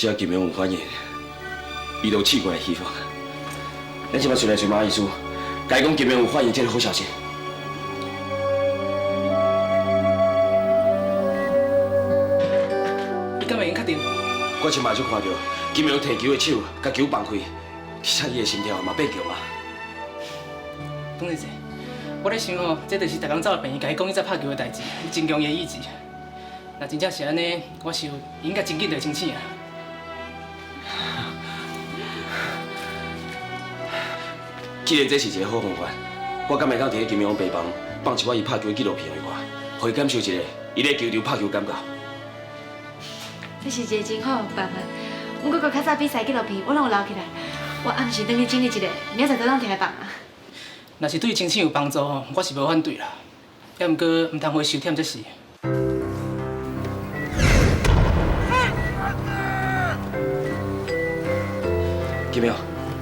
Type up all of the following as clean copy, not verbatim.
只要金明有反应，伊就试过来希望。咱即摆随来找马医师，甲伊讲金明有反应，这个好消息。你敢会用确定？我亲目睭看到金明摕球的手，甲球放开，而且伊的心跳嘛变强啊。等一下，我咧想哦，这就是逐工走到病院，甲伊讲伊在拍球的代志，真强伊的意志。若真正是安尼，我想伊应该真紧就清醒啊。既然这是一个好方法，我敢会当伫金明病房放一寡伊拍球的纪录片互伊看，互伊感受一下伊咧球场拍球感觉。这是一个真好的办法。不过较早比赛纪录片我拢有留起来，我暗时等你整理一个，明仔载就当摕来放啊。若是对清醒有帮助吼，我是无反对啦。也毋过毋通花收忝才是。金明，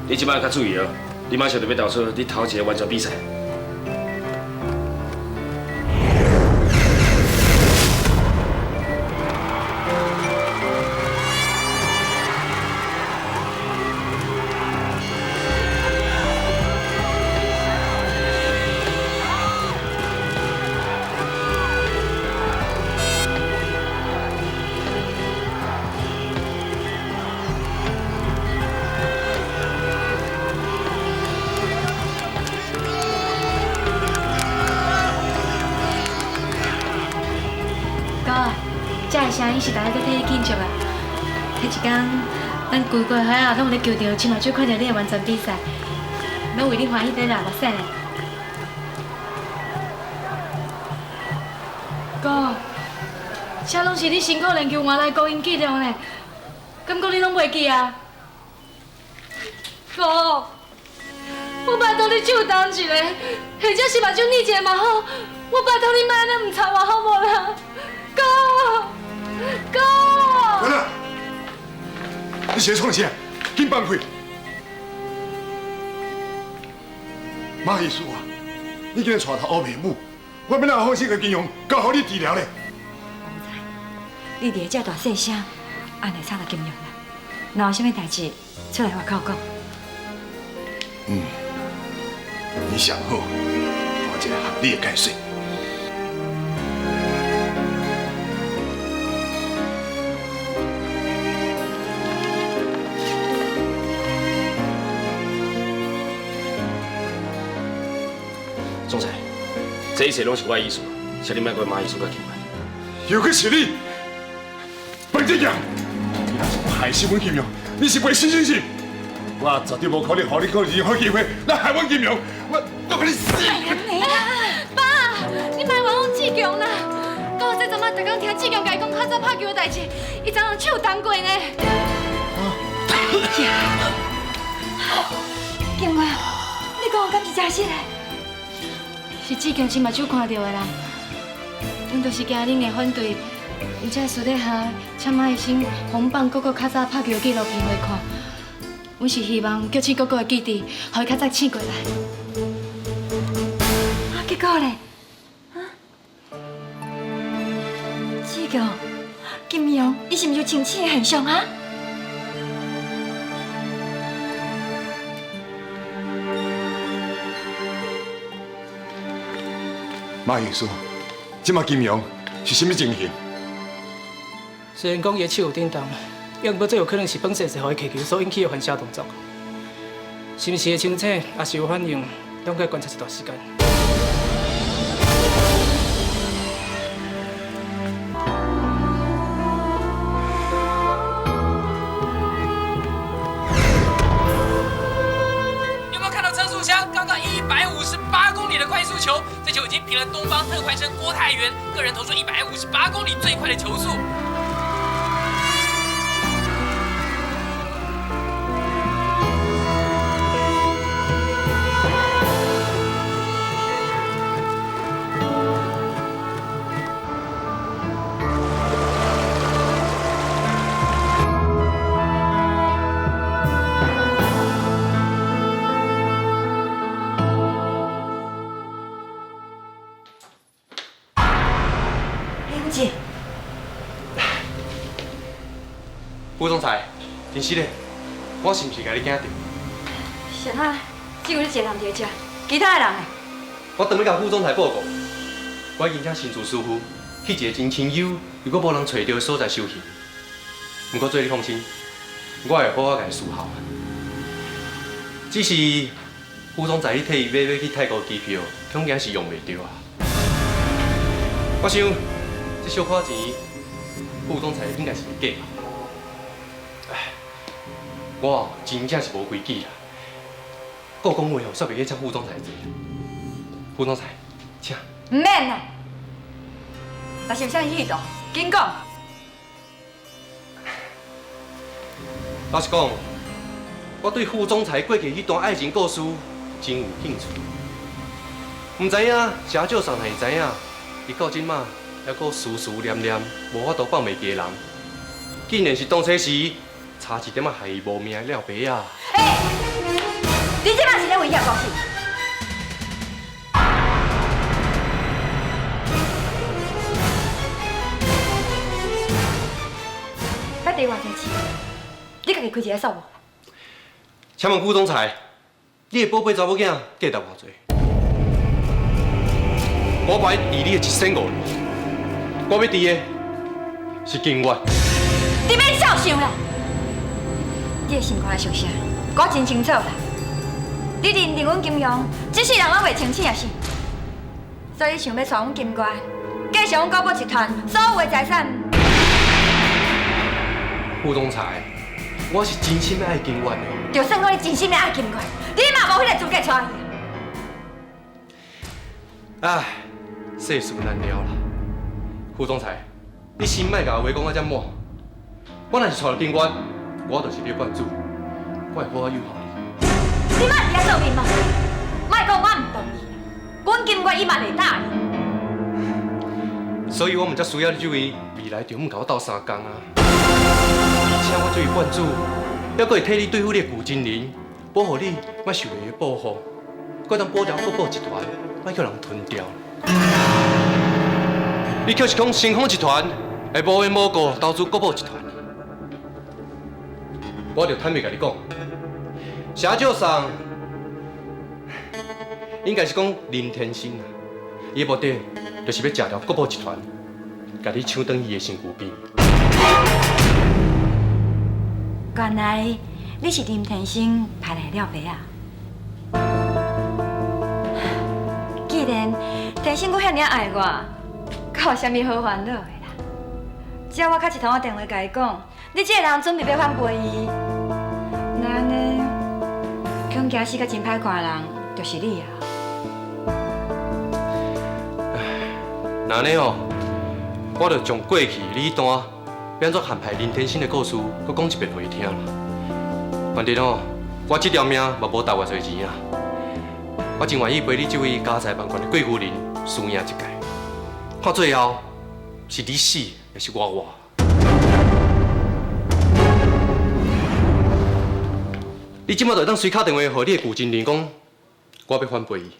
你即摆较注意哦，你马上就要投出你头一个完全比赛。这个声音是大家在替你庆祝啊！迄一天，咱规个海啊，拢咧球场亲目睭看到你的完全比赛，拢为你欢喜得啦，目屎咧。哥，这拢是你辛苦练球换来高音记录呢，感觉你拢袂记啊？哥，我拜托你手动一个，或者是目睭捏一下嘛好，我拜托你莫安尼唔插我好无啦？哥，哥！完了，你先创啥？紧放开！马医师啊，你今日带头黑面母，我要哪放心甲金庸交好你治疗咧？公仔，你伫遮大细声，安尼吵到金庸啦。若有啥物代志，出来外口讲。你想好，我一个合理的解释。总裁，这一切拢是我的意思，请你莫怪马医师甲金文。又去是你，笨这样，你若是害死阮金庸，你是袂死是？我绝对无可能让你个任何机会来害阮金庸，我甲你死！爸，你莫冤枉志强啦！到这阵仔，逐工听志强甲伊讲较早拍球的代志，伊昨昏手动过呢。金贵，你讲我敢是真实的？是志强亲目睭看到的啦。阮就是惊恁会反对，而且私底下请马医生红放哥哥较早拍球纪录片互伊看。阮是希望叫醒哥哥的记忆，互伊较早醒过来。结果咧，志强、金庸，你是毋是有清醒的现象啊？马医师，即马金庸是什么情形？虽然讲伊的手有震动，也毋过这有可能是本身是互伊气球所引起的反射动作。是毋是会清醒，也是有反应，拢该观察一段时间。有没有看到陈树强刚刚158公里的快速球？这球已经平了东方特快生郭泰源个人投出158公里最快的球速。姐，副总裁，真是嘞，我是毋是甲你惊着？谁啊？只有你一个人伫遮，其他的人呢？我当要甲副总裁报告，我已经请新竹师傅去一个真清幽又阁无人找到的所在修行。不过做你放心，我会好好甲伊思考。只是副总裁你替伊买去泰国机票，恐惊是用袂着啊。我想这小可钱，副总裁应该是会给吧。唉，我真正是无规矩啦。我讲话哦，煞袂去请副总裁做。副总裁，请。唔免啦，若是有啥意图，紧讲。老实讲，我对副总裁过去迄段爱情故事真有兴趣。唔知影社长上会知影，伊到即马还阁思思念念，无法度放袂记的人，竟然是当初时差一点仔害伊无命的廖白啊！你即摆是咧威胁我是？要第偌济钱？你家己开一个数无？请问副总裁，你的宝贝查某囝价值偌济？我买离你的150,000，我要离的是金元。你免笑想啦！你的心肝在想啥？我真清楚啦。你认定阮金庸这世人我袂清醒是？所以想要带阮金官，继承阮高宝集团所有的财产。副总裁，我是真心爱金元的。就算讲你真心的爱金官，你嘛无迄个资格娶伊。唉，世事难料啦。副总裁，你先莫甲话讲啊遮满。我若是娶了金元，我就是你的惯主，我会好好养好你。你莫伫遐做面嘛，莫讲我唔同意，阮金官伊嘛袂答应。所以我们才需要你这位未来丈夫甲我斗3工啊！而且我作为惯主，还阁会替你对付你的旧情人，保护你莫受伊的报复，阁当保条国宝集团莫叫人吞掉。你却是讲星空集团会无缘无故投资国宝集团，我就坦白甲你讲，社长上应该是讲林天心啊，伊的目的就是要吃掉国宝集团，甲你抢转伊的身躯边。原来你是林天星派来了白啊！既然天星阁遐尔爱我，敢有啥物好烦恼的啦？只要我敲一通电话甲伊讲，你这个人准备要反背伊，那安尼，恐惊死甲真歹看的人就是你啊！那安尼哦，我就将过去你迄段变作陷害林天心的故事，搁讲一遍互伊听啦。反正哦，我这条命嘛无值偌侪钱啊，我真愿意陪你这位家财万贯的贵夫人输赢一届，看最后是你死还是我活。你即马就当随敲电话互你的旧情人讲，我要反背伊。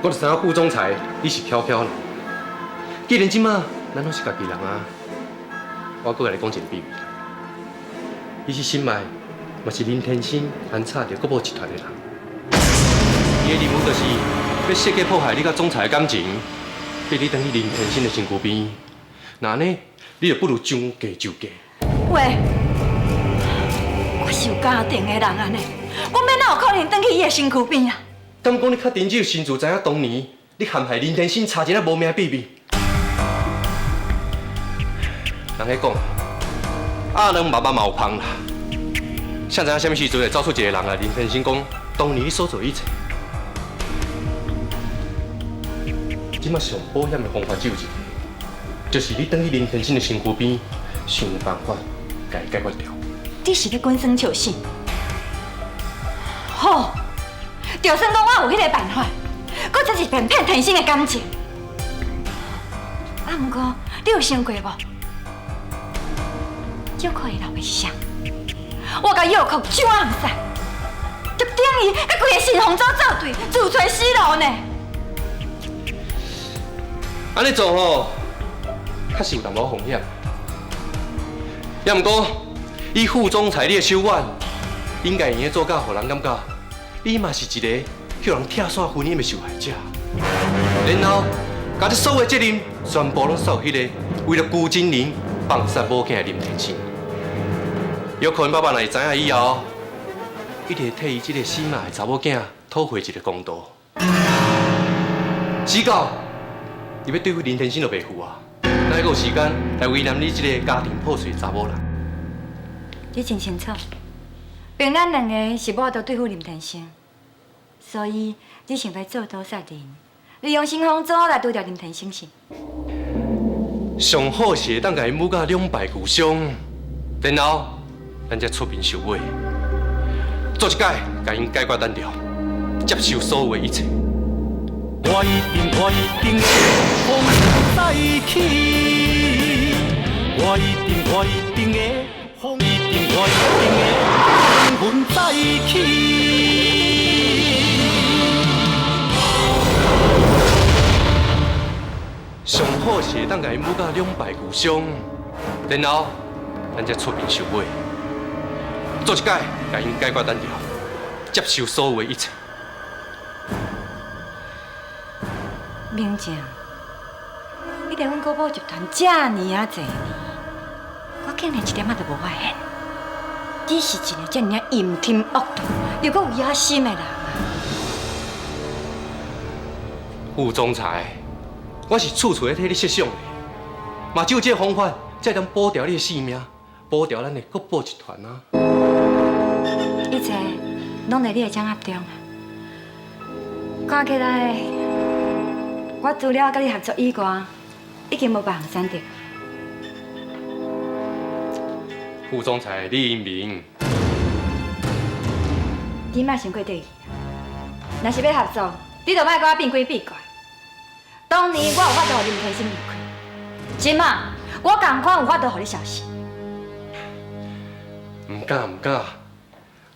我就知影副总裁你是飘飘啦。既然即马咱拢是家己人啊，我阁甲你讲一个秘密。伊是心爱，嘛是林天心安插着国宝集团的人。伊的任务就是要设计破坏你甲总裁的感情，逼你等去林天心的身躯边。那安尼，你就不如将价就价。喂，我是有家庭的人安尼，我免哪有可能等去伊的身躯边啊？敢讲你较真只有心自知影当年你陷害林天心差一个无命的秘密？人迄讲，阿人爸爸嘛有芳啦。谁知影什么时阵会走出一个人来？林天心讲，当年你所做一切，即马上保险的方法只有一个，就是你等去林天心的身躯边，想办法甲伊解决掉。你是咧滚酸笑死？好。就算讲我有迄个办法，我真是骗天心的感情，啊，毋过你有想过无？借口伊老爸是啥？我甲药库手红晒，就等于甲规个新红组作对，自找死路呢。安尼做吼，确实有淡薄风险。也毋过，以副总裁你的手腕，应该会用做到，互人感觉你嘛是一个叫人拆散婚姻的受害者。然后，把这所有的责任全部拢扫迄个为了辜金玲放杀某囝的林天星。有可能爸爸若是知影以后，一定会替伊这个死马的查某囝讨回一个公道。只到你要对付林天星就袂赴啊，哪还有时间来为难你这个家庭破碎的查某人？你真清楚，并咱两个是无都对付林天星，所以你想要做刀杀人，利用新风组来除掉林天星是？上好是会当甲因母甲两败俱伤，然后咱才出面收尾，做一摆甲因解决单调，接受所有的一切。我一定会红再起，我一定会红，一定会红再起。上好是会当甲因母甲两败俱伤，然后咱才出面收尾，做一摆甲因解决单调，接受所有的一切。明正，你伫阮国宝集团这么多年，我竟然一点仔都无发现，你是一个这么阴天恶毒又阁有野心的人啊！副总裁，我是处处咧替你设想的，嘛只有这个方法才能保掉你的性命，保掉咱的国宝集团啊！一切拢在你的掌握中啊！看起来，我除了甲你合作以外，已经无别项选择。副总裁李英明，你莫想过对伊，若是要合作，你就莫甲我变鬼变怪。当年我有法度互林天星离开，即马我同款有法度互你消失。唔敢，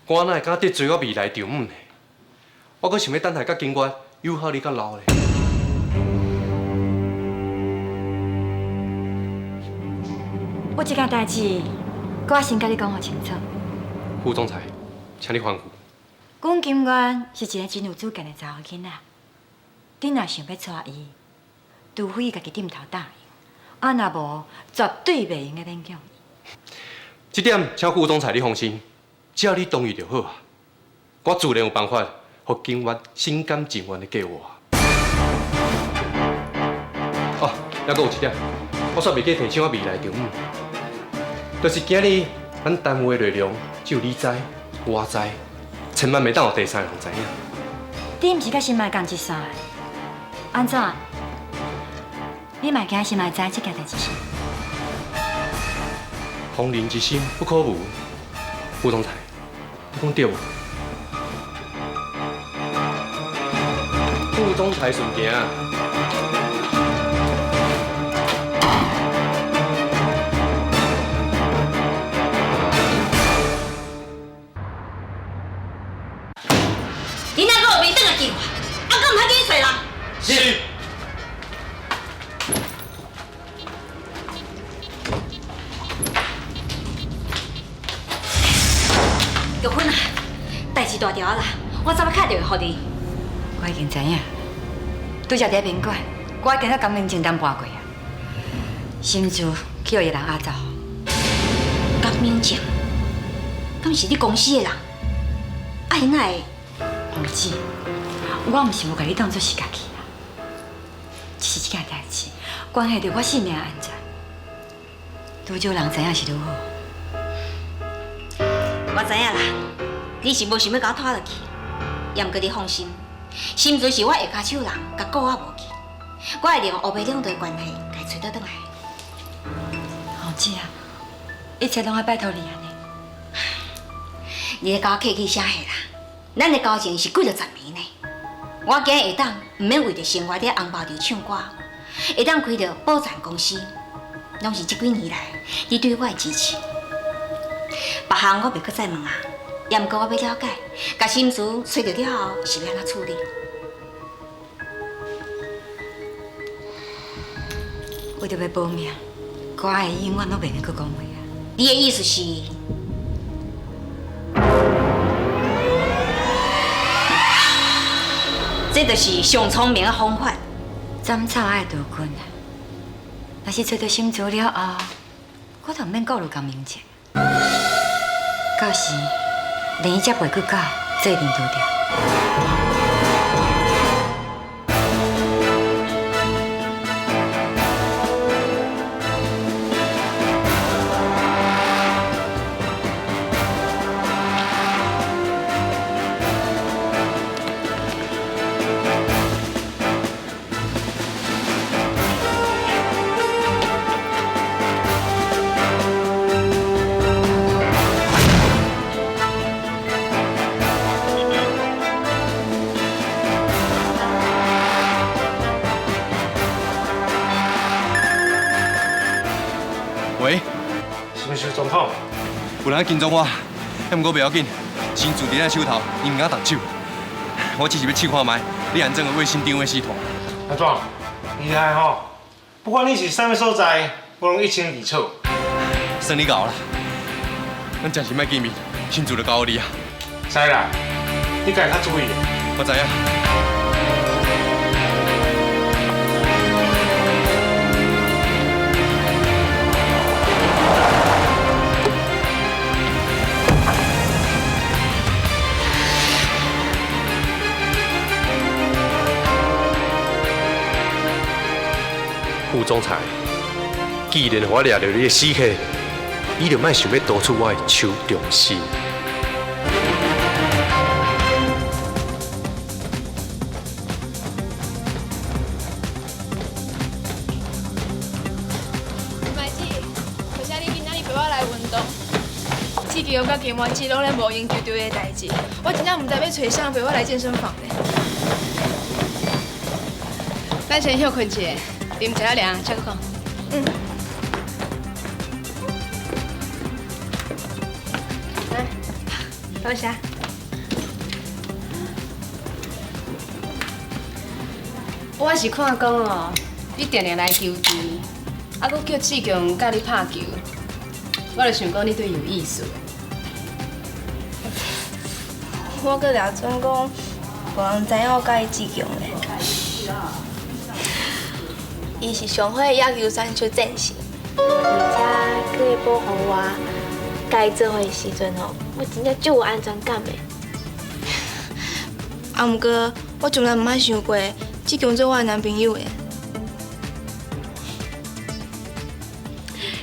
我哪会敢得罪我未来丈母呢？我阁想要等下甲金月友好你到老咧。有一件代志，我先甲你讲互清楚。副总裁，请你吩咐。阮金源是一个真有主见的查某囡仔，你若想要娶伊，除非家己点头答应，啊若无，绝对袂用个勉强伊。这点请副总裁你放心，只要你同意就好啊。我自然有办法，互金源心甘情愿的嫁我。哦，还阁有一点，我煞袂记提醒我未来丈母，就是今日咱单位的内容只有你知，我知，千万袂当有第三人知影。你毋是甲心爱共一线的，安怎？你嘛惊心爱知这件代志是？红人之心不可无，副总裁，你讲对无？副总裁顺行。你哪个有面等来见我？啊，敢唔通去找人？是。玉芬啊，代志大条啦，我怎么敲电话给你？我已经知影，拄则伫宾馆，我已经甲江明正单搬过啊。心事去互伊人压走。江明正，敢是你公司的人？啊，因哪会？唔止，我毋是无甲你当作是家己啊，只是这件代志关系到我性命安全，愈少人知影是愈好。我知影啦，你是无想要甲我拖落去，也毋过你放心，心水是我下骹手人，甲顾我无去，我会利用乌白两队的关系，甲伊找倒转来。好姐啊，一切拢要拜托你安尼。你咧甲我客气啥货啦？咱的交情是几落10年呢。我今日下当，毋免为着生活伫红包场唱歌，会当开到保险公司，拢是这几年来你对我的支持。别项我袂搁再问啊，也毋过我要了解，甲心事找到了后是要安怎处理。为着要保命，我会永远拢袂能搁讲话啊。你的意思是？这就是上聪明的方法。斩草爱除根啊！若是找到心做了后，我就毋免顾虑工名节。到时连伊才袂去搞，这一定拄着。喂，是不是总统？有人跟踪我，不过不要紧，新住伫咱手头，伊唔敢动手。我只是要试看卖你安装的卫星定位系统。阿壮，厉害吼！不管你是啥物所在，我拢一清二楚。算你搞啦，咱暂时莫见面，新住就交你啊。知啦，你家较注意。我知影。副总裁，既然我掠着你的死客，你就莫想要夺出我的手中心。麦子，多谢你今仔日陪我来运动。志强甲金丸子拢咧无闲球队的代志，我真正唔知要找谁陪我来健身房呢。咱先休困一下。啉一下凉，再讲。来，多谢。我是看讲哦，你定定来球队，啊，佮叫志强甲你拍球，我就想讲你对伊有意思。我搁了准讲，无人知影我甲伊志强嘞。伊是上好的野球选手战士，而且佮会保护我，该做伙的时阵吼，我真正足有安全感的。啊，毋过我从来毋捌想过志强做我的男朋友的。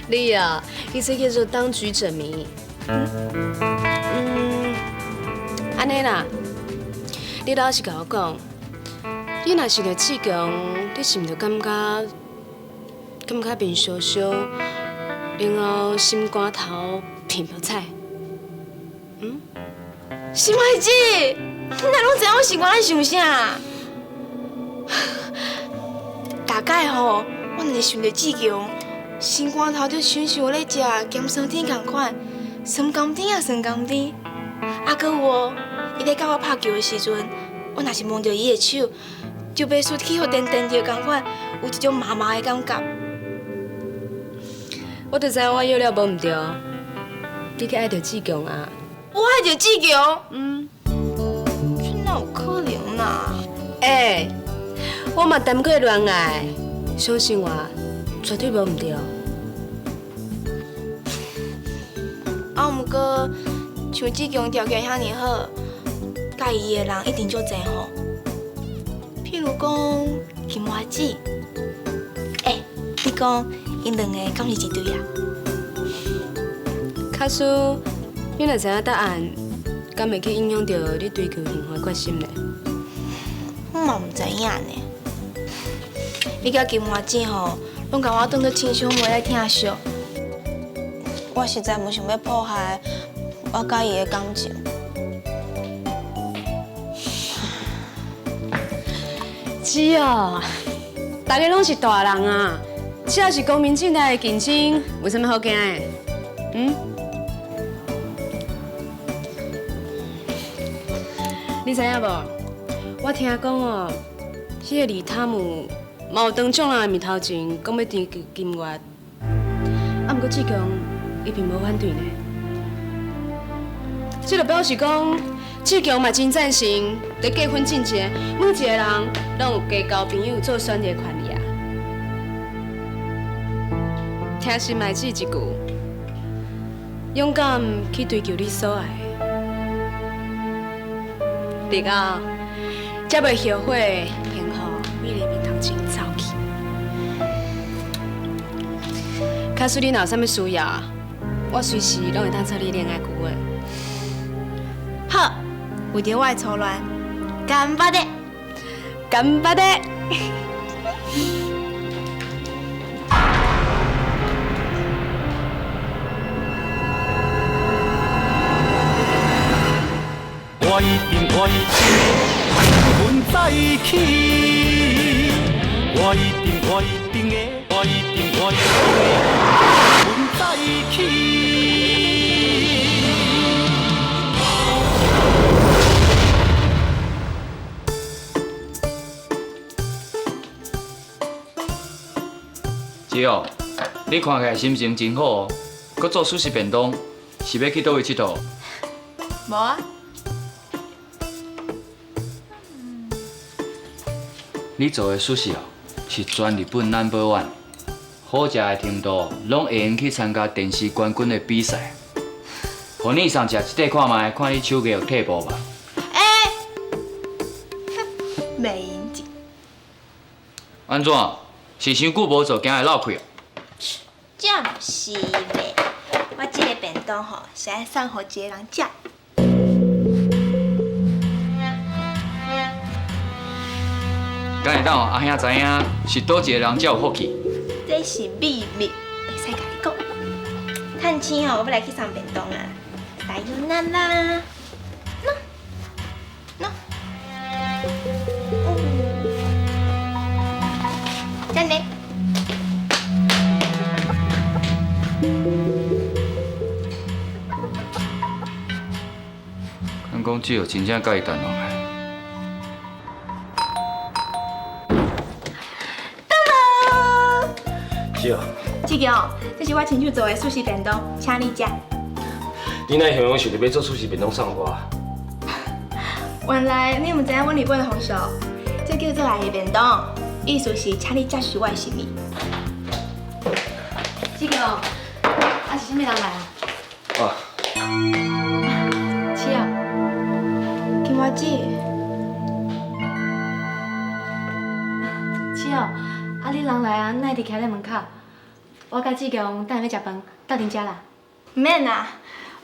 你啊，你这叫做当局者迷。安尼啦，你老实甲我讲。你若是着志强，你是毋着感觉面烧烧，然后心肝头片着菜？心爱子，你哪拢知影我心肝在想啥？大概吼，我若是想着志强，心肝头就想咧食咸酸甜同款，酸甘甜啊酸甘甜。啊，搁有哦，伊咧甲我拍球的时阵，我若是摸着伊的手。就袂输去互电着同款，有一种麻麻的感觉。我就知影我约了无毋对，你去爱着志强啊？我爱着志强？这哪有可能啦？我嘛谈过恋爱，相信我，绝对无毋对。啊，毋过像志强条件遐尼好，介意的人一定足侪吼。譬如讲金花子，你讲因两个敢是一对啊？假使你若知影答案，敢会去影响到你追求幸福的决心呢？我嘛毋知影呢。你甲金花子吼，拢甲我当作亲兄妹来疼惜，我实在毋想要破坏我甲伊的感情。是哦，大家拢是大人啊，只要是公平正大的竞争，有啥物好惊的？你知影无？我听讲哦，迄个李塔姆嘛有当众人的面头前讲要订金月，啊，毋过志强伊并无反对呢。这就表示讲，志强嘛真赞成在结婚之前，每一个人拢有加交朋友做选择的权利啊。听心内子一句，勇敢去追求你所爱的，你啊，才袂后悔偏好美丽面头前走去。假使你若有啥物需要，我随时拢会当做你恋爱顾问。好，为着我的初恋，干巴的，干巴的。我一定在一起，我一定的在一起。姐哦，你看起来心情真好哦，搁做素食便当，是要去倒位佚佗？无啊。你做的素食哦，是全日本 No.1， 好食的程度拢会用去参加电视冠军的比赛。互你上食一块看卖，看你手艺有退步吧？袂用劲。安怎？是伤久无做，惊会落气哦？这毋是咧，我这个便当吼是爱送互一个人食。敢会当阿兄知影是倒一个人才有福气？这是秘密，袂使甲你讲。趁钱吼，我要来去送便当啊！来有咱啦，喏，真的。敢讲只有真正甲伊谈落来？是哦。志强，这是我亲手做的素食便当，请你食。你哪会想着要做素食便当送我？原来你毋知影阮日本的风俗，这叫做来的便当，意思是请你接受我的心意。志强，啊是啥物人来啊？啊。是啊，金花姐。是哦，啊你人来啊，哪会伫徛咧门口？我甲志强等下要食饭，斗阵食啦。毋免啦，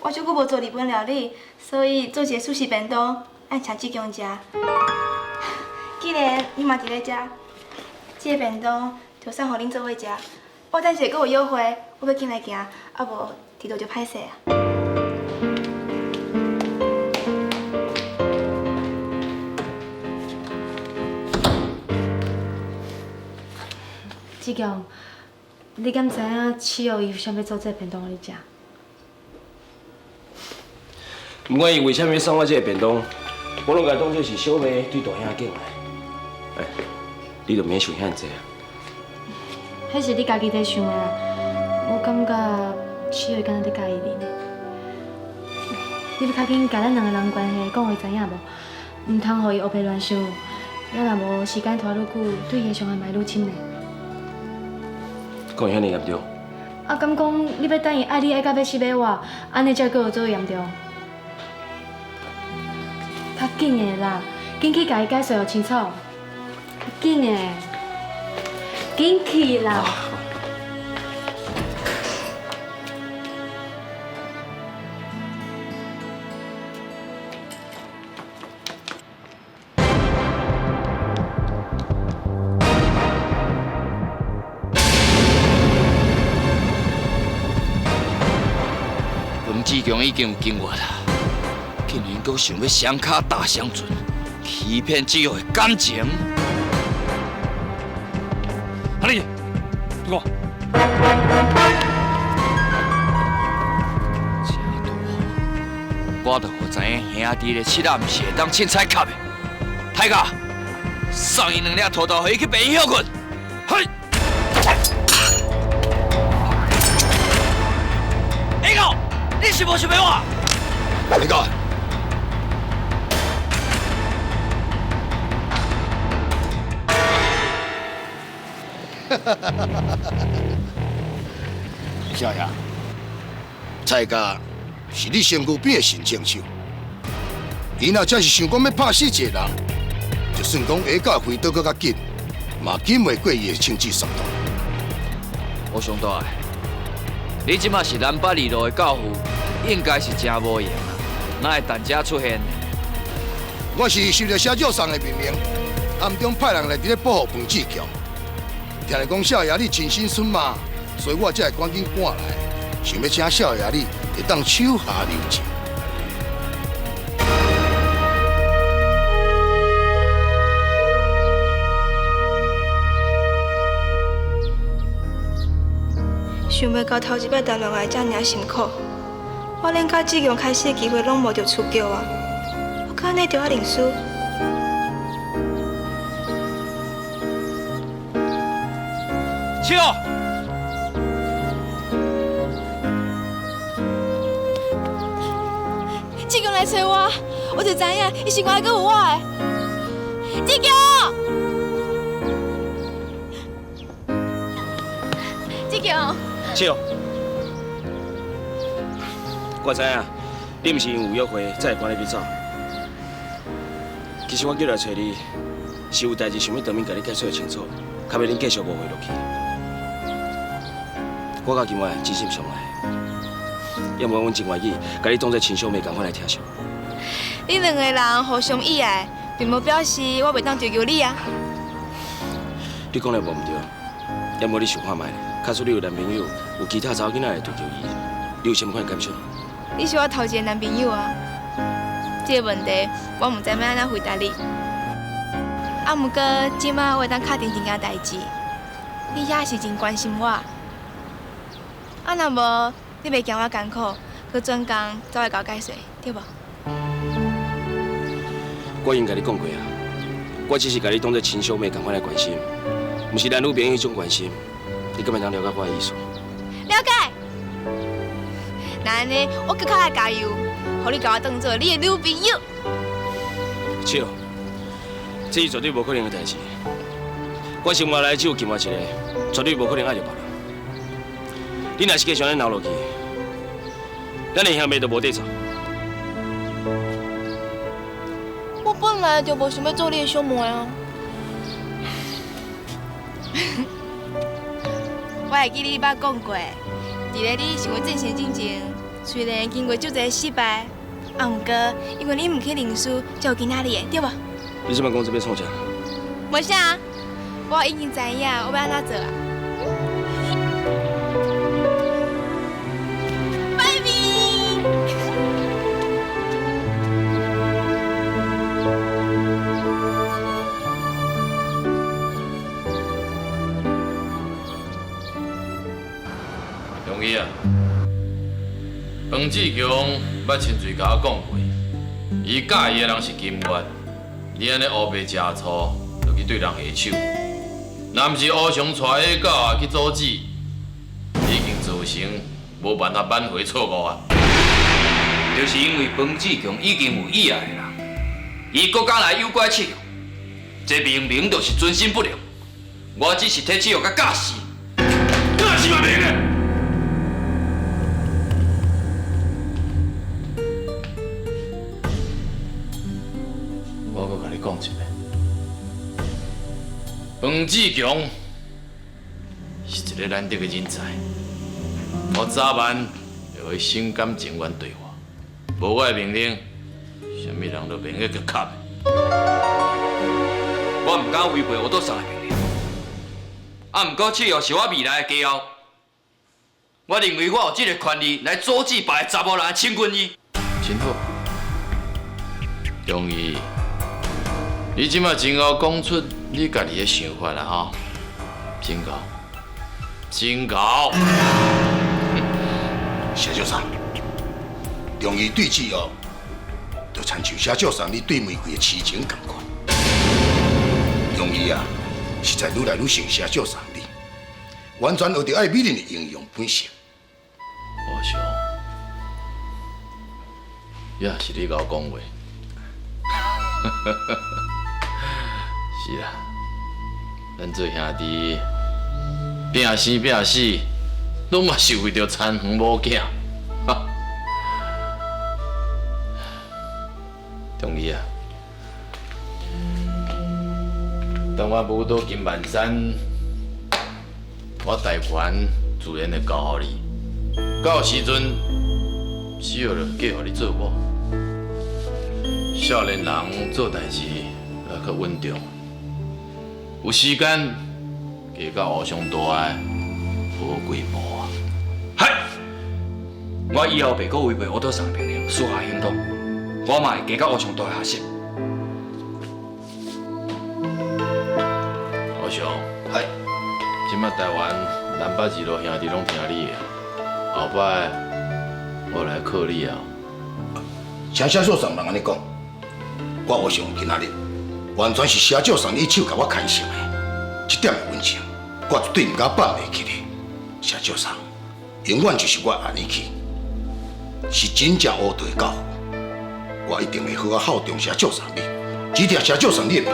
我就久无做日本料理，所以做一个素食便当，爱请志强食。既然你嘛伫咧食，这个便当就送互恁做伙食。我等下搁有约会，我要紧来行，啊无迟到就歹势啊。志强，你敢知影七号伊想要做这个便当互你食？不管伊为虾米送我这个便当，我拢甲当作是小妹对大兄敬的。哎，你就免想遐济啊。迄是你家己在想的啦，我感觉七号敢若在介意你呢。你要较紧甲咱两个人关系讲互伊知影无？唔通互伊黑白乱想，要若无时间拖愈久，对伊的伤害嘛会愈深呢。讲遐尼严重？啊，敢讲你要等伊爱你爱到要死要活，安尼才搁做严重？较紧的啦，紧去甲伊解释清楚。较紧的，紧去啦！志强已经有经验啦，竟然阁想要双脚踏双船，欺骗只有的感情。我。我就知影兄弟的七仔毋是会当凊彩卡的。太甲，送伊2粒土豆，互伊去病院休困。嘿。下个，你是无想要我？下个。少爷，蔡家是你身躯边的神箭手，伊若真是想讲要拍死一个人，就算讲下甲飞倒搁较紧，嘛紧袂过伊的枪支速度。我上大的，你即马是南北二路的教父，应该是真无闲啊，哪会单车出现？我是收到社长送的命令，暗中派人来伫咧保护彭志强。听你讲少爷你真心顺马，所以我才会赶紧赶来，想要请少爷你会当手下留情。想袂到头一摆谈恋爱遮尔辛苦，我连到志强开始的机会拢无着出叫啊！我可能着要认输。笑。志强来找我，我就知影伊心肝还有我的。志强，志强。笑。我知影，你毋是因有约会才会赶你去走。其实我叫来找你，是有代志想要当面甲你解释清楚，较要恁继续误会落去。我甲今晚真心相爱，要不然阮真愿意甲你当作亲小妹共款来疼惜。恁两个人互相意爱，并无表示我袂当追求你啊。你讲的无毋对，要么你想看卖，假使你有男朋友，有其他查某囡仔来追求伊，你有啥物款感受？你是我头一个男朋友啊，这个问题我毋知要安怎回答你。啊，毋过即摆我会当确定一件代志，你也是真关心我。啊，若无你袂惊我艰苦，去转工走来搞解释，对无？我已经甲你讲过啊，我只是甲你当作亲小妹共款来关心，毋是男女朋友迄种关心。你敢会当了解我的意思？了解。那安尼，我搁较来加油，互你甲我当做你的女朋友。笑，这是绝对无可能的代志。我生活内只有今晚一个，绝对无可能爱着别人。你若是继续安尼闹落去，咱的兄妹就无得走。我本来就无想要做你的小妹啊。我会记你捌讲过，伫咧你想要正前进前，虽然经过足侪失败，啊，毋过因为你毋去认输，才有今仔日的，对无？你即摆讲这要创啥？无啥，我已经知影我要安怎做啊。容易啊！彭志强捌亲嘴甲我讲过，伊介意的人是金月，你安尼乌白吃醋，就去对人下手。若毋是乌上带下狗去阻止，已经造成无办法挽回错误啊！就是因为彭志强已经有意爱的人，伊搁敢来诱拐七号，这明明就是存心不良。我只是替七号甲假死，假死嘛明的。我搁甲你讲一遍，彭志强是一个难得的人才，我早晚就会心甘情愿对我。无我的命令，什么人都免去去卡的。我唔敢违背我桌上的命令。啊，毋过七号是我未来的家后，我认为我有这个权利来阻止别个查某人亲近伊。真好，容易。你即马真够讲出你家己的想法啦吼，真够。真高。谢少长，中医对治哦，就亲像谢少长你对玫瑰的痴情同款。中医啊，实在愈来愈像谢少长你，完全学着爱美人的英勇本性。阿兄，也是你甲我讲话。是啊，咱做兄弟，拼生拼死，拢嘛是为着田园某囝。中医啊，当我舞到金万山，我大权自然会交予你。到时阵，需要就嫁予你做某。少年人做代志要较稳重，有时间加到互相大的好规模啊！嗨！我以后袂阁违背乌道上命令私下行动，我嘛会加到乌上大学习。阿兄，嗨，即摆台湾南北二路兄弟拢听你的，后摆我来靠你啊！请谢少长人安尼讲，我无想今仔日完全是谢少长你手甲我牵成的，这点的温情，我绝对唔敢放袂记的。谢少长，永远就是我安尼去，是真正乌道的教父。我一定会好好效忠谢少长你，指定谢少长你的命的。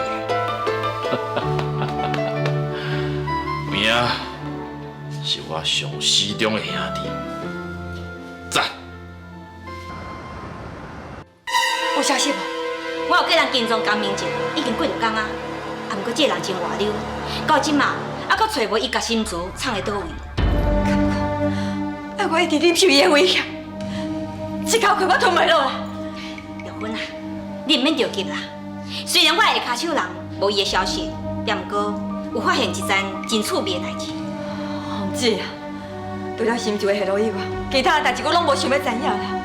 命是我上始终的兄弟，赞！有消息无？我有叫人跟踪江明正，已经几落天啊。啊，毋过这个人真滑溜，到即马还阁找无伊甲心珠藏伫倒位。啊，我一直忍受伊的威胁，这口气我吞袂落啦。玉芬啊，你毋免着急啦。虽然我的下骹手人无伊的消息，但毋过有发现一件真趣味的代志。红姐啊，除了心珠的下落以外，其他的代志我拢无想要知影啦。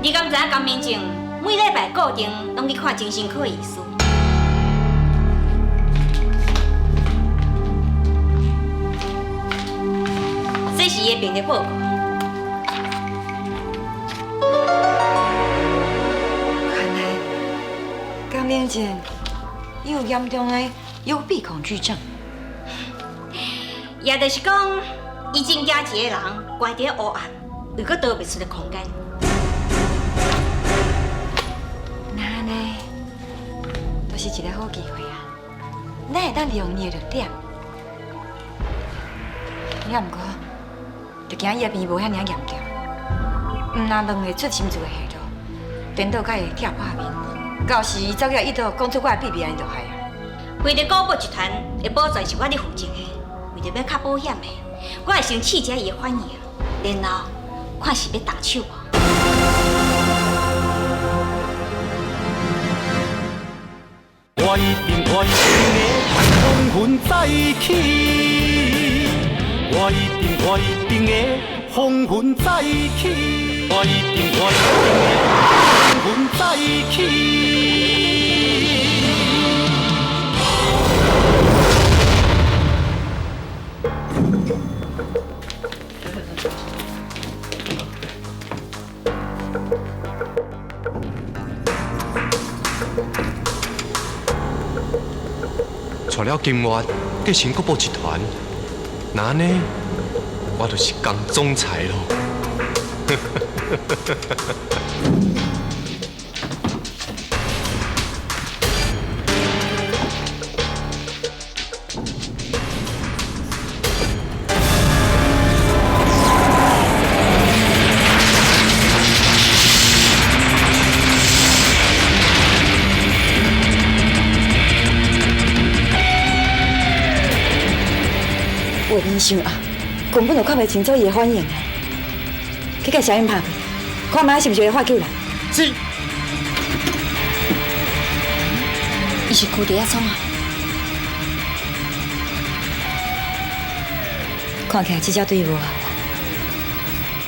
你敢知影江明正每礼拜固定拢去看精神科的医师？这是伊的病历报告。看来江明正伊有严重的幽闭恐惧症。也就是讲，伊真惊一个人关伫黑暗，又搁逃袂出的空间。那安尼，就是一个好机会啊！咱会当利用伊的弱点。了毋过，就惊伊的病无遐尔严重，毋若问会出心珠的下落，颠倒甲会拆破面。到时伊走去伊都讲出我的秘密，安尼就害啊！为着古堡集团的保全是我咧负责的，为着要较保险的，我会先试一下伊的反应，然后看是要动手无。我一定的风云再起，我一定的风云再起，我一定的风云再起。除了金源，继成国宝集团，那呢，我就是江总裁咯。我印象啊，根本就看袂清楚伊的反应啊！去甲声音拍去，看卖是毋是会发起来。是。伊是躯底啊创啊？看起来这只对伊无效啦。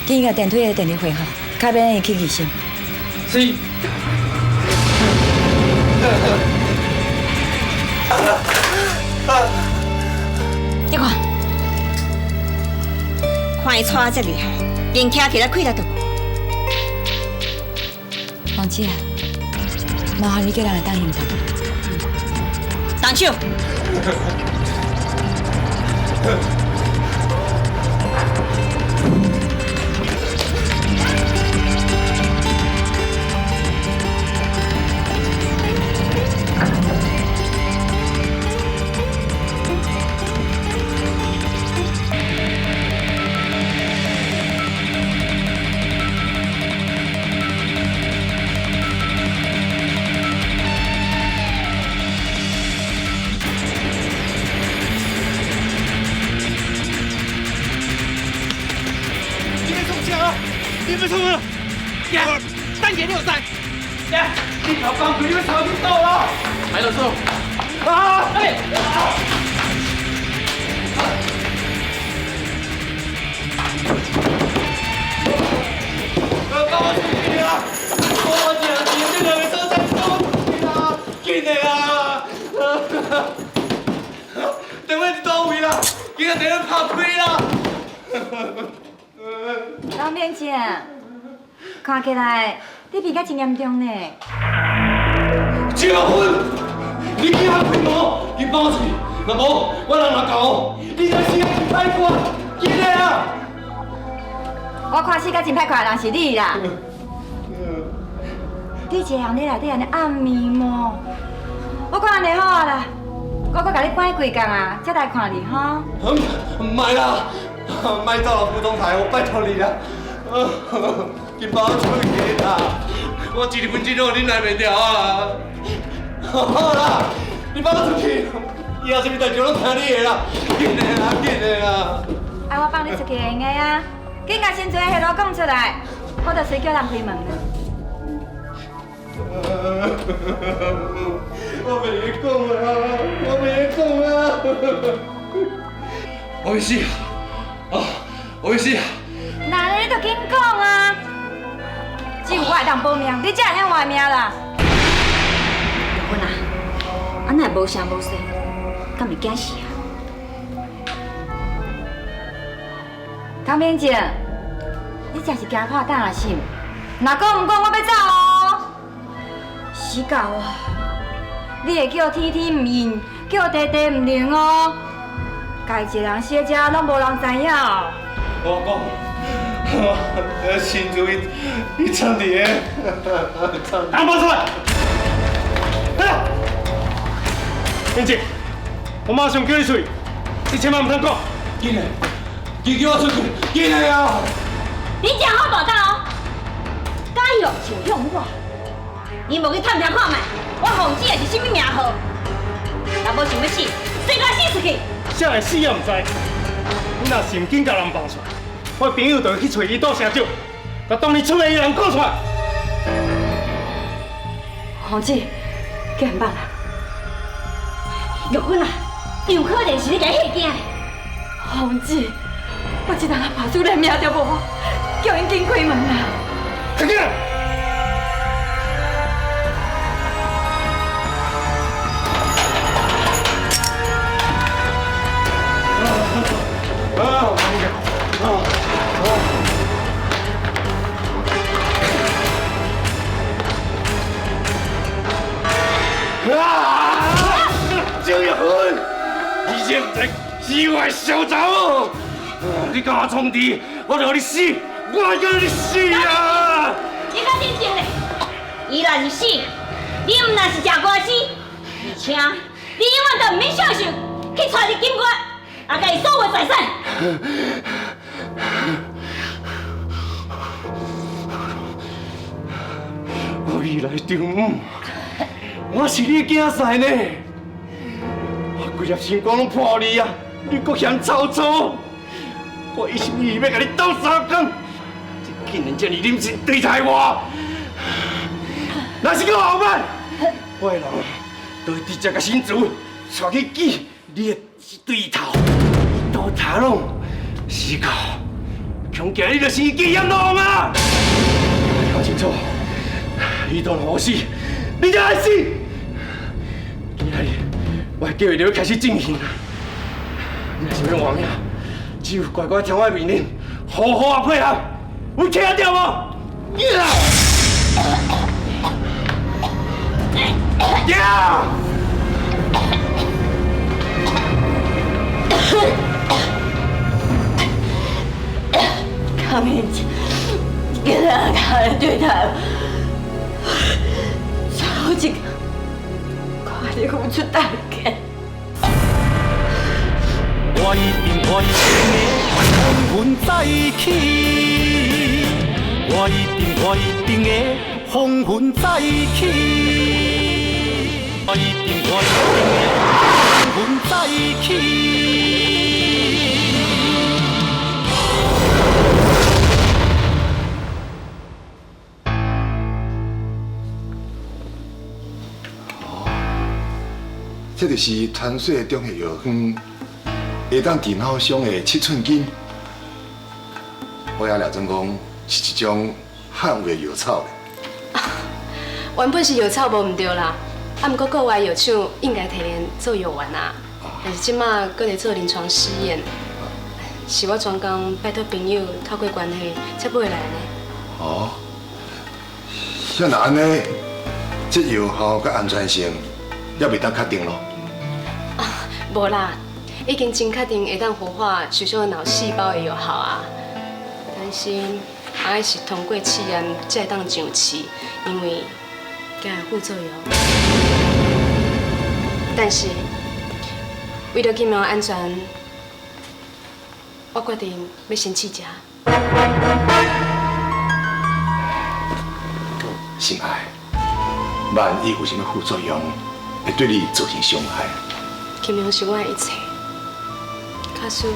紧甲电梯的电力会号，卡免伊去医生。是。你看，伊娶啊遮厉害，连徛起来气力都无。王姐啊，麻烦你叫人来当引导。动手！你们冲了！呀，3点63。呀，你条钢腿你们朝你到了。埋了手。啊！哎！帮我出去啊！我讲你这两个车在帮我出去啊！紧的啊！等我去到位啦，今日等我拍开啦。老面姐，看起来你病甲真严重呢。结婚，你惊开门，你帮我出去。若无，我人若搞，你就是要去歹看，记得啊！我看死甲真歹看的人是你啦。你一个人在内底安尼暗暝吗？我看安尼好啊啦，我搁甲你搬几工啊，才来看你哈。唔係啦。卖走了副总裁，我拜托你了。你帮我出去啦！我1分钟你来袂掉啊！好啦，你帮我出去，以后什么代志拢听你的啦，紧的啦，紧的啦。啊，我帮你出去会用的啊，紧甲先做迄路讲出来，我就随叫人开门了。我袂讲啊，我袂讲啊，我死啊！我死啊！那你就紧讲啊！只有我会当保命，你才会当活命啦。结婚啊，安那无声无息，敢会惊死啊？江面姐，你真是惊破胆啊心！若讲唔讲，我要走哦！死狗啊！你会叫天天唔应，叫地地唔灵哦！家一个人死遮，拢无人知影哦。我讲，新主伊藏伫个，拿包出来！来，燕姐，我马上叫你出去，你千万唔通讲，紧来，你叫我出去，紧来啊！你真好大胆哦！假若想向我，你无去探听看卖，我皇子的是什么名号？若无想要死，随我死出去！啥会死也唔知，你若是唔紧甲人放出来，我朋友就会去找伊倒城长，甲当年出的人讲出来。皇子，叫人办啦！玉芬啊，有可能是你家吓惊的。皇子，我一人啊怕出人命就无，叫因紧开门啦！快点！张玉芬，你这唔知是我的小查某，你敢闯地，我就让你死，我要你死啊！你敢认真嘞？伊若是死，你唔那是食官司，而且你永远都唔免小心去带你金官，也甲伊所有财产。我未来丈母，我是你囝婿呢。我规粒心肝拢破你啊！你搁嫌臭臭，我一心一意要甲你斗3工，你竟然这么忍心对待我，若是我后摆，我的人就会直接甲新竹带去见你的对头，刀塔拢死狗，恐惊你就是伊忌嫌路嘛！搞清楚，伊当我死，你就爱死。今仔日我的计划就要开始进行。你若想要活命，只有乖乖听我的命令，好好啊配合，有听到无？康明，跟他看对待，超级快点付出代价。我一定的风云再起，我一定的风云再起，我一定的风云再起。这就是传说中的药方，会当治脑伤的7寸金。我也了准讲是一种汉味药草咧。原本是药草无毋对啦，啊，毋过国外药厂应该摕咱做药丸啊，但是即马搁在做临床试验，是我专工拜托朋友透过关系才买来呢。哦，像那安尼，这药效甲安全性也未当确定咯。无啦，已经真确定会当活化受伤的脑细胞的药效啊。但是，爱是通过试验才会当上市，因为惊有副作用。但是，为了疫苗安全，我决定要先试食。心爱，万一有什么副作用，会对你造成伤害。金明是我的一切，假使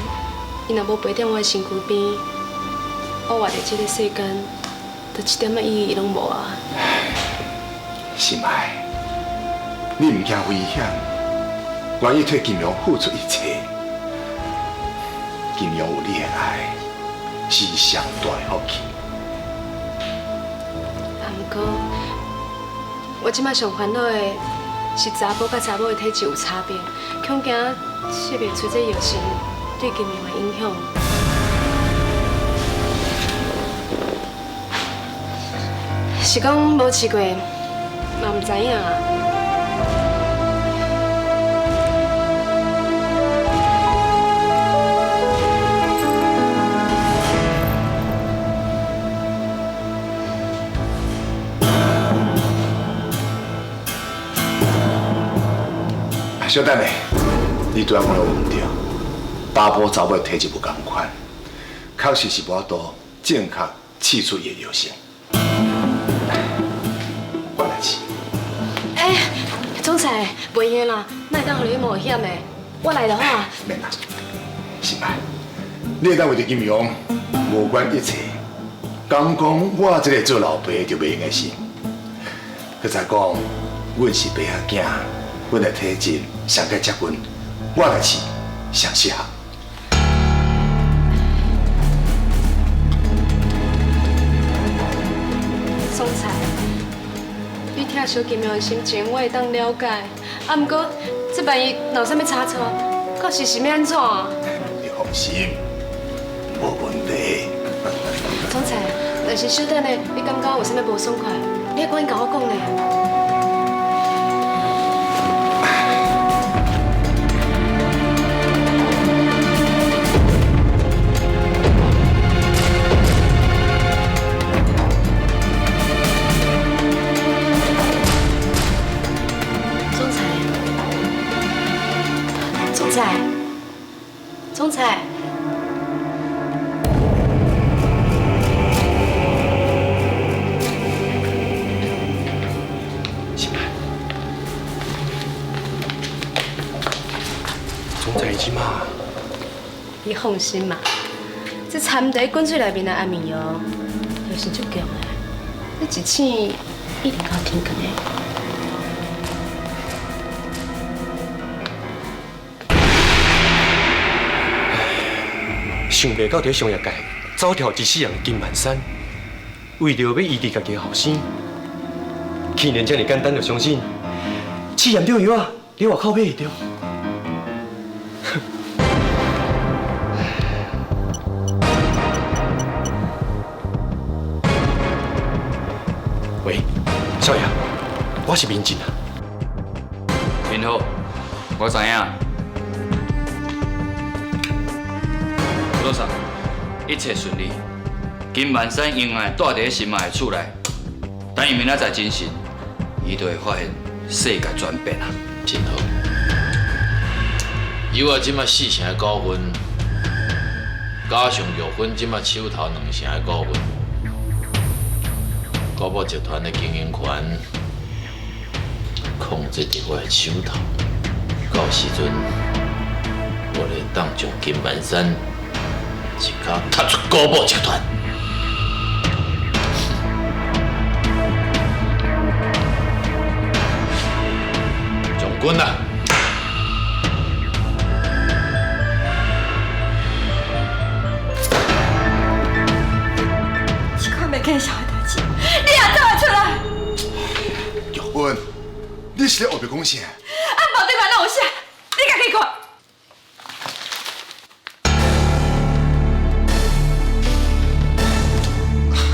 伊若无陪在我的身躯边，我活在这个世间，就一点仔意义拢无啊！心爱，你唔惊危险，愿意替金明付出一切。金明有你的爱，是上大的福气。啊，毋过我即摆上烦恼的是查甫甲查某的体质有差别，恐惊试袂出这药性对金明的影响。是讲无试过，嘛毋知影啊。小等下，你拄仔讲了有问题，查甫查某体质不同款，确实是无法度正确试出伊的药性。我来试。总裁，袂用啦，莫当互你冒险的，我来就好啊。免啦，心爱，你会当为着金融无关一切，敢讲我这个做老爸就袂用的心。佮再讲，阮是爸仔囝。阮的体质上个接近，我来试上适合。总裁，你听小金苗的心情，我会当了解。啊，毋过这万一若有啥物差错，到时是要安怎？你放心，无问题。总裁，但是小等下，你感觉有啥物无爽快，你要赶紧甲我讲呢。总裁，心爱，总裁即马，你放心嘛，这掺在滚水内面的安眠药，就是足强的，这一醒一定到天光的。想袂到在商业界走跳一世人金万山，为了要医治家己的后生，去年这么简单就相信试验中药啊，你外口买会到。少爷，我是民警啊。真好，我知影。多少？一切顺利。金万山永远住伫心爱的厝内，等伊明仔载精神，伊就会发现世界转变啊！真好。以我即马4成的股份，加上玉芬即马手头2成的股份，高宝集团的经营权控制伫我的手头。到时阵，我会当将金万山一脚踏出高宝集团。将军啊！这款袂见笑的代志，你也做得出来？玉芬，你是咧后壁讲啥？啊，无对面拢有写，你家己看。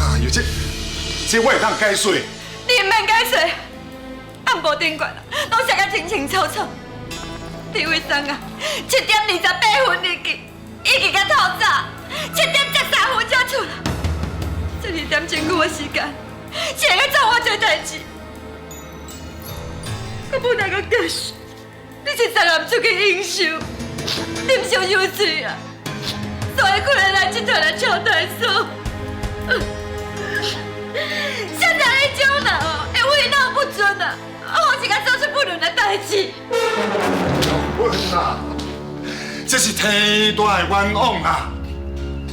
哎呦，这我会当解释。你唔免解释，暗部顶管拢写甲清清楚楚。李伟生啊，7点28分日记，已经甲透早，7点13分才出来。12点真久的时间，是会去做我这代志。我本来个结束，你是昨暗出去应酬，啉烧酒醉啊，所以过来集团来敲台锁。现在你这种人哦，会为难不准啊！我是甲做出不伦的代志。玉芬啊，这是天大的冤枉啊！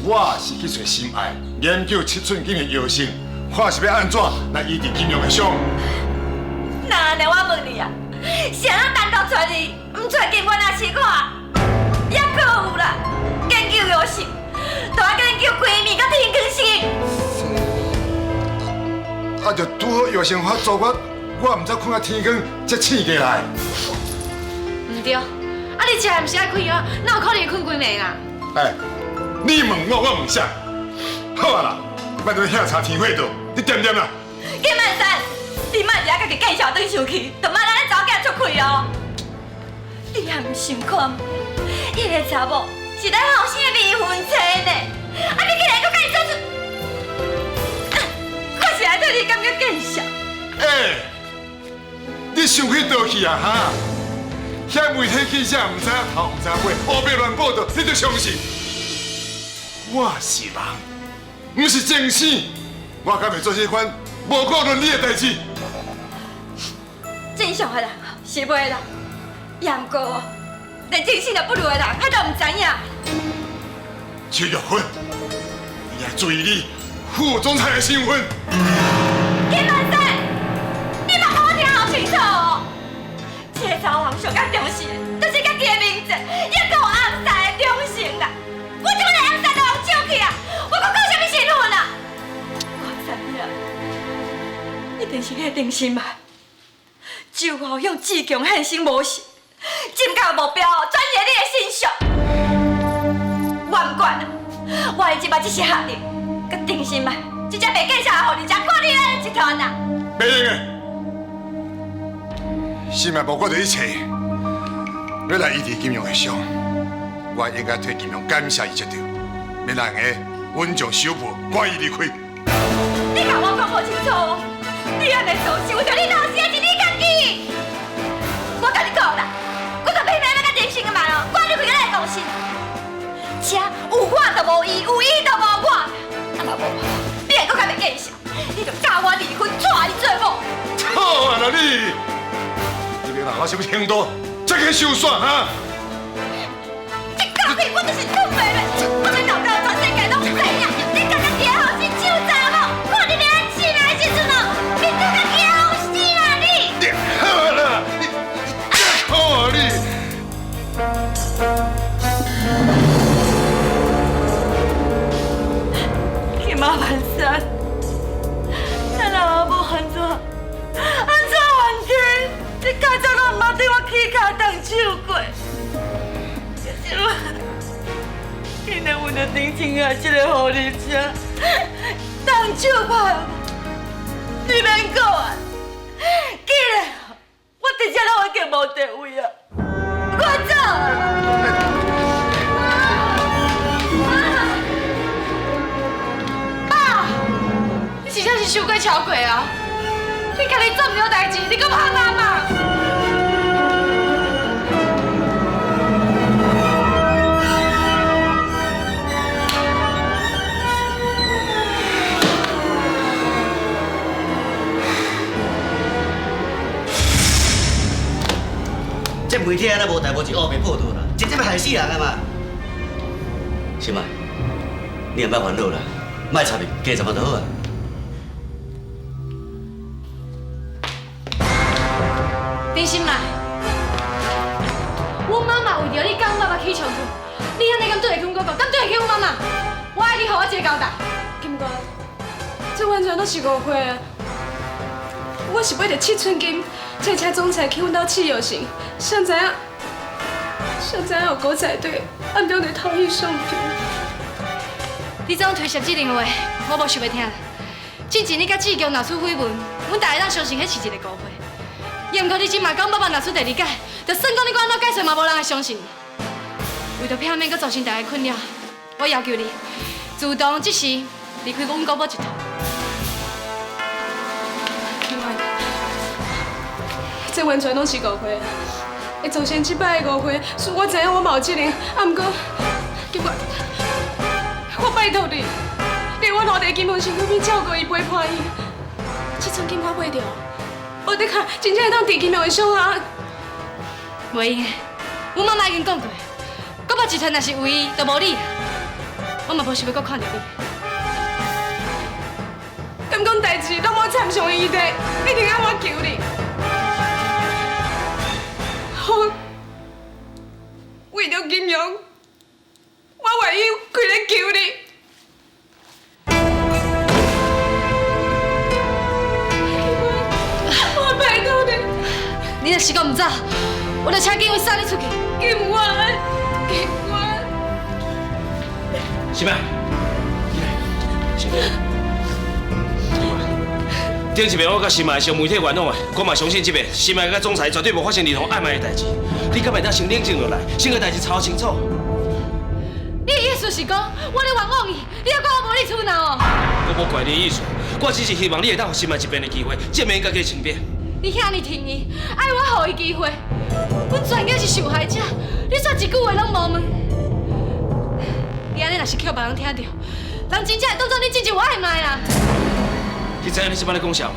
我是去找心爱研究7寸金的药性，看是要安怎来医治金融的伤。那安尼我问你啊，是安怎单独找你，唔找金管也试看？也可有啦，研究药性，都要研究闺蜜甲天光星。啊，就拄好药性发作，我唔知困到天光才醒过来。唔对，啊你食唔是爱困药，哪有可能困规暝啦？哎，你问我，我问啥？好啊啦，莫在遐查天火度，你点点啦。金万山，你莫只家己见笑转生气，就莫咱咧查某囝出气哦。你还唔想看？迄个查某是咱后生的未婚妻呢，啊你竟然搁甲伊做出，我是来对你感觉见笑。哎，你想去倒去啊哈？遐媒体记者唔知影头唔知影尾，黑白乱报道，你就相信？我是人，唔是精神，我敢会做这款无顾伦理的代志。正常的人是袂啦，也毋过哦，连精神都不如的人，他都唔知影。邱玉芬，你要注意你副总裁的身份。金万山，你莫讲我听好清楚哦。这个查某人上较重视的，就是家己的名字，也有红衫的忠诚啦。我这个红衫都用手去啊，我搁讲什么身份啊？我知影，一定是迄定心啊，就好用志强献身模式，针对目标转移你的心上。原管啊，我会即摆这些下令，佮定心啊，这只袂见笑的，互你才管理咱集团啊。袂用的。心爱包括着一切，要来医治金融的伤，我应该替金融感谢伊才对，要让个稳将手部赶伊离开。你甲我讲无清楚哦，你安尼做是为着你老师还是你家己？我甲你讲啦，我甲偏偏要甲人生的慢哦，赶你开咱的公司，这有我就无伊，有伊就无我，啊嘛无我，你会搁较袂见笑，你就教我离婚，娶伊做某。好啊啦你！我是不是行动这个手算啊？这狗屁，我就是土妹妹，我这老家全世界拢知影。你家己的后生手查某，看你咧安醒来的时阵哦，面对家己的后生啊你！好啦，你好啊你！金马万山，咱老母安怎完天？你家早拢唔捌对我起脚动手过，可是我竟然为了定情啊，这个狐狸精动手拍我，你免讲啊！既然我直接让我给无地位啊，我走啊！爸，你真正是伤过超过啊！你家己做唔了代志，你搁怕妈妈？这媒体安尼无代无志黑白报道啦，直接要害死人啊嘛！心爱，你也莫烦恼啦，莫插面，加10万就好啊。林心来，我妈妈为着你跟我爸爸起冲突，你安尼敢对会去我哥，敢对会去我妈妈？我爱你，给我一个交代。金哥，这完全都是误会啊！我是买着7寸金，车车总裁去阮兜试药性，谁知影有狗仔队暗中在偷去相片。你这样推卸责任的话，我无想要听。之前你甲志强闹出绯闻，阮大家当相信迄是一个误会。也毋过你今嘛讲爸爸闹出第二届，就算讲你讲安怎解释嘛，无人会相信。为着避免佮造成大家困扰，我要求你自动即时离开阮公婆一趟。这完全拢是误会，会造成即摆的误会，是我知影我嘛有责任，啊毋过，今晚我拜托你，连我落地金门身躯边照顾伊陪伴伊，7寸金我买着，我得看真正会当治金龙的伤啊！袂用的，阮妈妈已经讲过，国宝集团若是有伊，就无你，我嘛无想要搁看到你。敢讲代志拢无参详伊的，一定要我求你。为着金龙，我愿意跪来求你。我拜托你。你若是讲唔走，我就请警卫送你出去。金元，心爱，心爱，顶一遍我甲心爱上媒体冤枉的，我嘛相信这遍心爱甲总裁绝对无发生儿童暧昧的代志。你敢袂当先冷静落来，先个代志查清楚。你的意思是讲我咧冤枉伊，你还怪我无理取闹哦？我无怪你的意思，我只是希望你会当互心爱一遍的机会，证明家己的清白。你遐尼听伊，爱我予伊机会，阮全家是受害者，你煞一句话拢无问。你安尼若是叫别人听到，人真正会当作你真正有爱卖啦。你知影你是要咧讲啥无？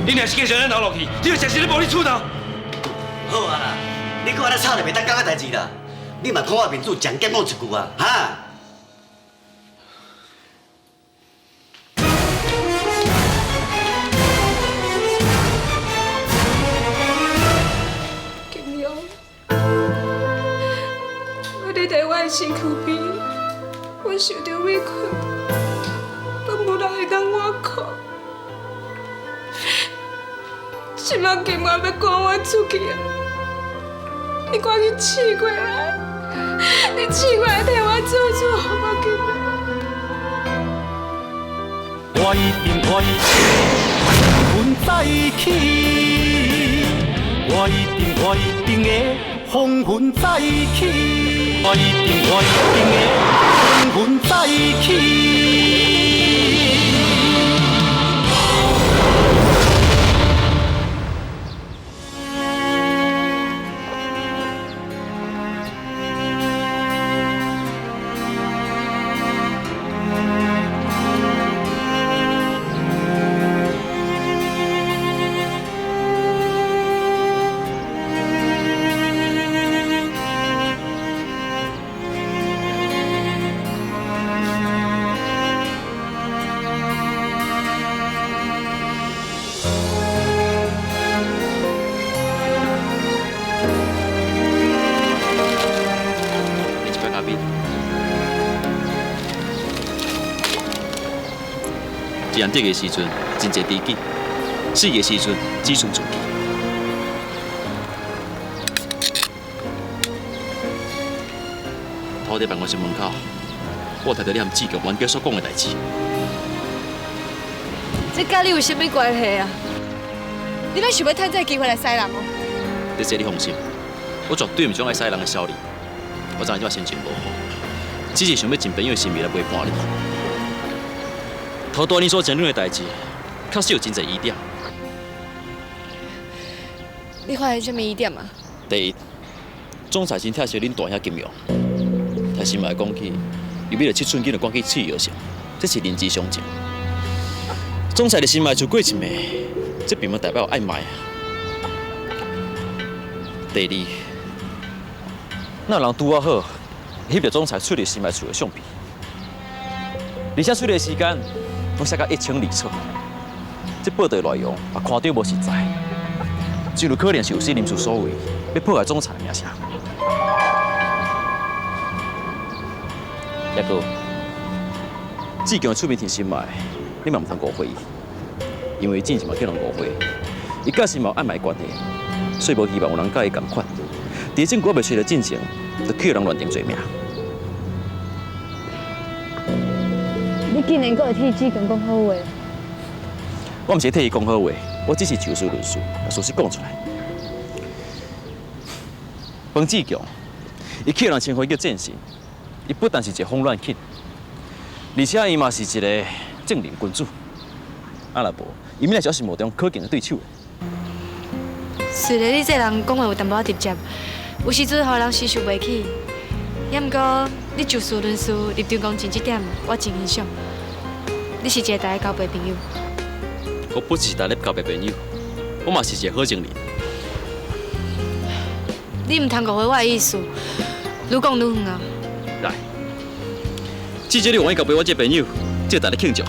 你若是继续安尼闹落去，你就诚实咧无理取闹。好啊啦，你搁安尼吵就袂当讲个代志啦。你嘛看我面子讲讲一句啊，哈！金龙，我伫台湾身躯边，我受着委屈，都无人会当我靠。即马金元要赶我出去啊！你赶紧试过来，你试过来替我做做好吗？金元，我一定在一起，我一定会红粉在一起，我一定会红粉在一起。人得的时阵真侪知己，死的时阵只剩自己。土地办公室门口，我听到你和志强冤家所讲的代志。这甲你有啥物关系啊？你莫想要趁这个机会来使人哦？你这你放心，我绝对唔种爱使人的小丽。我知影即摆心情无好，只是想要尽朋友的心意来陪伴你。头大你所争论的代志，确实有真侪疑点。你发现什么疑点啊？第一，总裁真拆销恁大兄金融，听新闻讲起，又要7寸金就赶去刺药上，这是人之常情。总裁的心脉就过一暝，这并不代表爱卖啊。第二，那人拄啊好，翕着总裁出入心脉厝的相片，而且出入的时间拢写到1清2楚，这报道内容也看着无实在，就有可能是有心人士所为，要破坏总裁的名声。也个，志强出面提心脉，你嘛唔通误会伊，因为之前嘛叫人误会，伊甲心脉有暗暝关系，所以无希望有人甲伊共款。伫证据未找到进前，就叫人乱定罪名。你竟然阁会替志强讲好话？我毋是替伊讲好话，我只是就事论事，把事实讲出来。彭志强，伊叫人称呼叫战神，伊不但是一个慌乱客，而且伊嘛是一个正人君子。啊若无，伊明仔是幕中可敬的对手。虽然你这人讲话有淡薄直接，有时阵互人吸收袂起，也毋过你就事论事，立场公正这点我真欣赏。你是一个大家交陪朋友。我不只是大家交陪朋友，我嘛是一个好情人。你唔通误会我的意思，愈讲愈远啊！来，至少你愿意交陪我这朋友，这大家庆祝。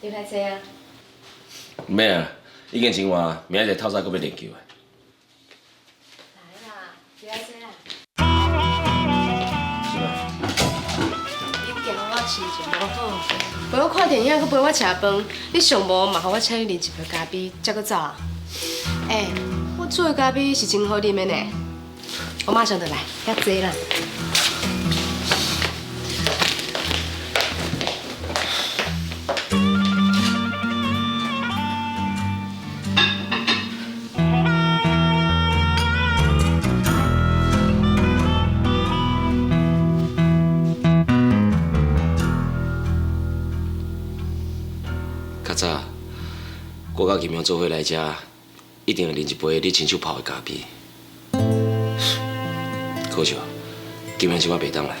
你来坐啊？唔免啊，已经真晚，明仔日透早阁要练球啊。来啦，你来坐啦。是吗？你今日我心情无好，陪我看电影，佮陪我吃饭，你上无嘛，互我请你啉一杯咖啡，才佮走啊？我煮的咖啡是真好啉的呢，我马上就来，遐坐啦。早，我甲金明做伙来遮，一定会啉一杯你亲手泡的咖啡。可惜，金明即摆袂当来。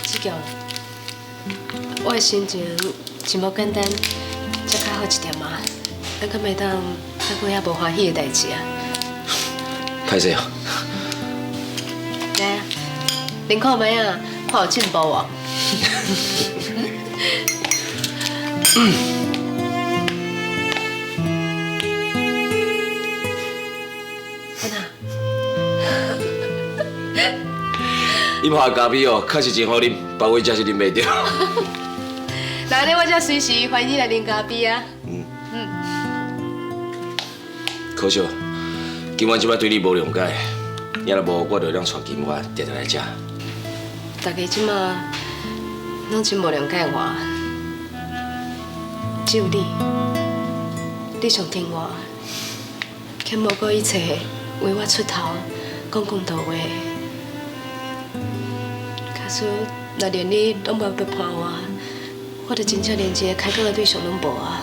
志强，我的心情真无简单，才较好一点啊。咱敢袂当再过遐无欢喜的代志啊？歹势哦。来啊，啉看卖啊，看有进步哦。你泡的咖啡哦，确实真好啉，别位真是啉袂着。那呢，我才随时欢喜来啉咖啡啊。可惜，今晚即摆对你无谅解，也若无我就让带金我定定来遮。大家即马拢真无谅解我，只有你上听我，却无顾一切为我出头，讲公道话。假使若连你拢无要伴我就真正连一个开讲的对象拢无啊！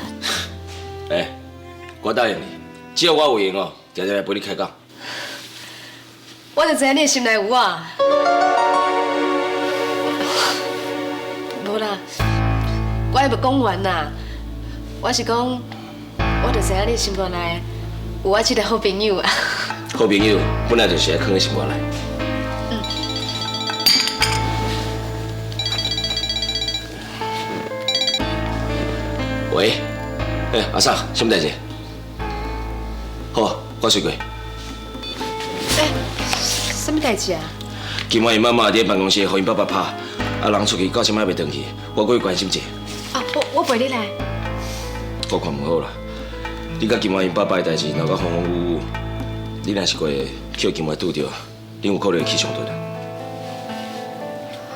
我答应你，只要我有闲哦，定定来陪你开讲。我就知影你的心内有我。无啦，我还无讲完啦。我是讲，我就知影你心肝内有我这个好朋友啊。好朋友本来就是爱藏在心肝内。喂，阿嫂，什么代志？好，我睡过。么代志啊？今晚因妈妈伫办公室，互因爸爸拍，人出去到现在还袂回去，我过去关心者。啊，我陪你来。我看唔好啦，你甲今晚因爸爸的代志闹到风风雨雨，你若是过去今晚拄着，你有可能会去上顿啦。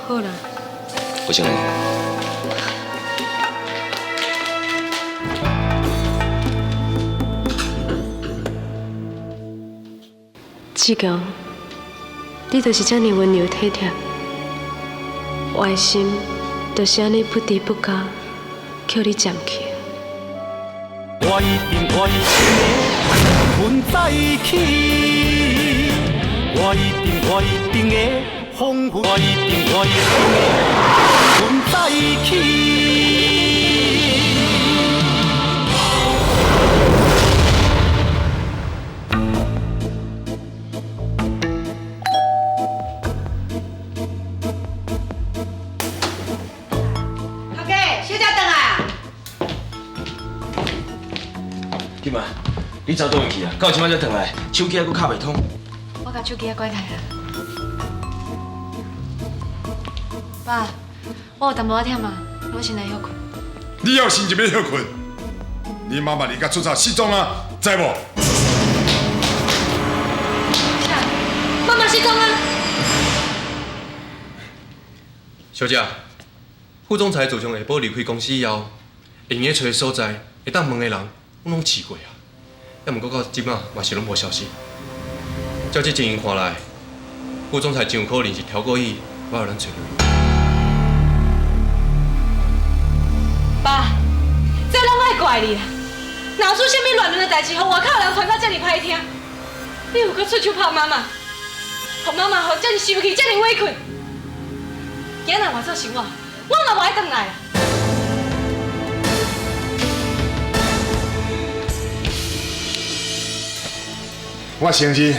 好啦。我先来。志强，你就是这么温柔体贴，我的心就是安尼不知不觉叫你占去。我一定的阮在一起，我一定的风雨，我一定的阮在一起。今晚你走倒去啊？到即摆才转来，手机还佫敲袂通。我甲手机啊关开啊。爸，我有淡薄仔忝啊，我先来休困。你要心就要休困，你妈妈离家出走失踪啊，知无？妈妈失踪啊！小姐，副总裁自从下晡离开公司以后，营业找的所在，会当问的人。我拢试过啊，也毋过到即马嘛是拢无消息。照这情形看来，副总裁真有可能是调故意把人找到。爸，这拢爱怪你啊！哪有出什么乱伦的代志，互外口人传到这么歹听？你有搁出手拍妈妈，互妈妈互这么生气，这么委屈。今仔换做是我嘛无爱转来啦。我承认，